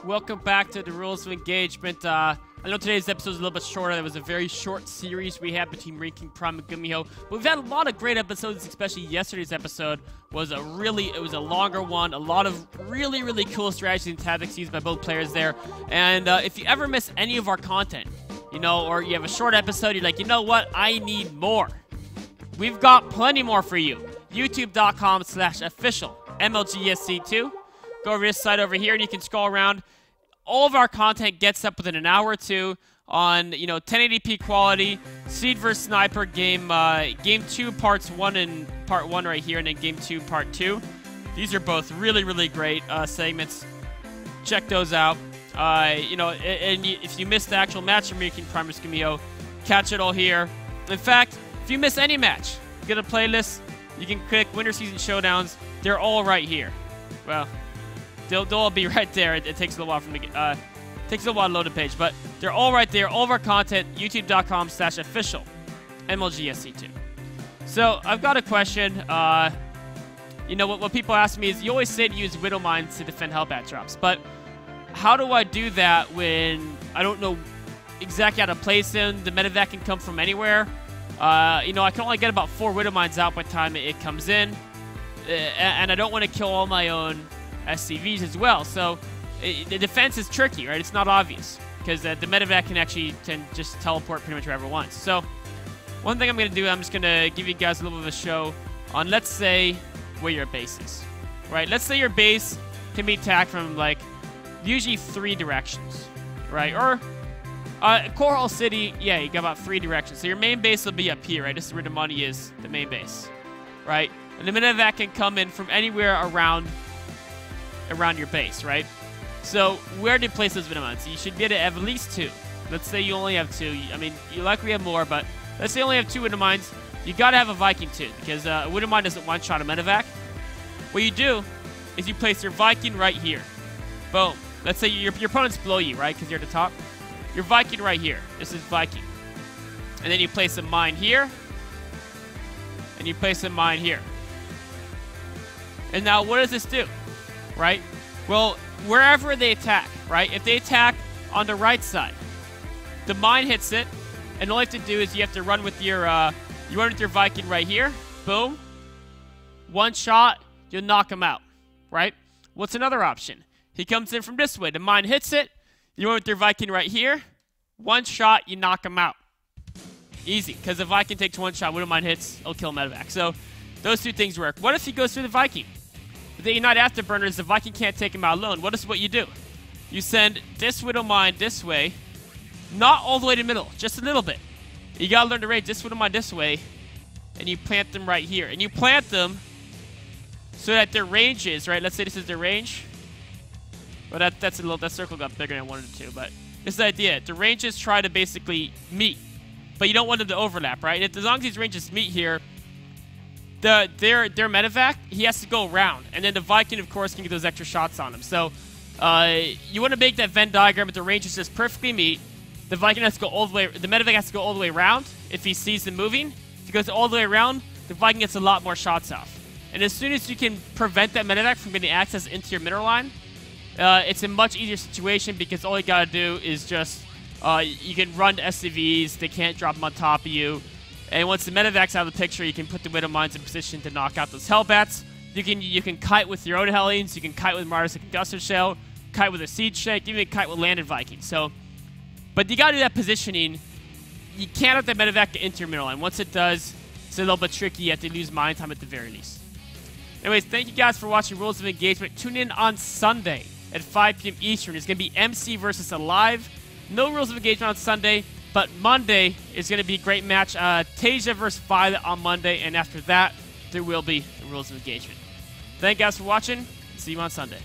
welcome back to the Rules of Engagement. I know today's episode is a little bit shorter. It was a very short series we had between Ranking Prime and Gumiho. But we've had a lot of great episodes, especially yesterday's episode was a longer one. A lot of really cool strategies and tactics used by both players there. And if you ever miss any of our content, you know, or you have a short episode, you're like, you know what, I need more. We've got plenty more for you. YouTube.com/official MLGSC2. Go over this side over here and you can scroll around. All of our content gets up within an hour or two on, 1080p quality, Seed vs. Sniper game 2 parts 1 and part 1 right here, and then game 2 part 2. These are both really great segments. Check those out. If you missed the actual match from Ranking Prime vs. Gumiho, catch it all here. In fact, if you miss any match, get a playlist. You can click Winter Season Showdowns. They're all right here. Well, they'll all be right there. It takes a little while to load the page, but they're all right there. All of our content, youtube.com/official MLGSC2. So I've got a question. What people ask me is, you always say to use Widow Mines to defend Hellbat drops, but how do I do that when I don't know exactly how to place them? The medevac can come from anywhere. I can only get about 4 Widow Mines out by the time it comes in, and I don't want to kill all my own SCVs as well. So the defense is tricky, right? It's not obvious because the medevac can just teleport pretty much wherever it wants. So one thing I'm going to do, I'm just going to give you guys a little bit of a show on, let's say, where your base is, right? Let's say your base can be attacked from, like, usually 3 directions, right? Or Coral City, yeah, you got about 3 directions. So your main base will be up here, right? This is where the money is, the main base, right? And the medevac can come in from anywhere around your base, right? So where do you place those Widow Mines? You should be able to have at least 2. Let's say you only have 2. I mean, you likely have more, but let's say you only have 2 Widow Mines. You gotta have a Viking too, because a Widow Mine doesn't one-shot a medevac. What you do is you place your Viking right here. Boom. Let's say your opponent's below you, right? Because you're at the top. Your Viking right here. This is Viking. And then you place a mine here. And you place a mine here. And now what does this do? Right? Well, wherever they attack, right? If they attack on the right side, the mine hits it, and all you have to do is you have to run with your Viking right here. Boom. One shot, you'll knock him out, right? What's another option? He comes in from this way. The mine hits it. You run with your Viking right here. One shot, you knock him out. Easy, because the Viking takes 1 shot. Widow Mine hits, it'll kill medevac. So those 2 things work. What if he goes through the Viking? If they unite afterburners, the Viking can't take him out alone. What is what you do? You send this Widow Mine this way, not all the way to the middle, just a little bit. You gotta learn to range this Widow Mine this way, and you plant them right here. And you plant them so that their range is, right? Let's say this is their range. Well, that circle got bigger than I wanted it to, but this is the idea. The ranges try to basically meet, but you don't want them to overlap, right? As long as these ranges meet here, their medevac, he has to go around, and then the Viking, of course, can get those extra shots on him. So you want to make that Venn diagram, but the ranges just perfectly meet. The Viking has to go all the way. The medevac has to go all the way around if he sees them moving. If he goes all the way around, the Viking gets a lot more shots off. And as soon as you can prevent that medevac from getting access into your middle line, it's a much easier situation because all you gotta do is just you can run to SCVs. They can't drop them on top of you. And once the medevac's out of the picture, you can put the Widow Mines in position to knock out those Hellbats. You can kite with your own Hellions. You can kite with Mars and Concussor Shell. Kite with a Siege Shank. Even kite with Landed Viking. So, but you gotta do that positioning. You can't let the medevac get into your middle line. Once it does, it's a little bit tricky. You have to lose mine time at the very least. Anyways, thank you guys for watching Rules of Engagement. Tune in on Sunday at 5 p.m. Eastern. It's going to be MC versus Alive. No Rules of Engagement on Sunday, but Monday is going to be a great match. Tasia versus Violet on Monday, and after that, there will be the Rules of Engagement. Thank you guys for watching. See you on Sunday.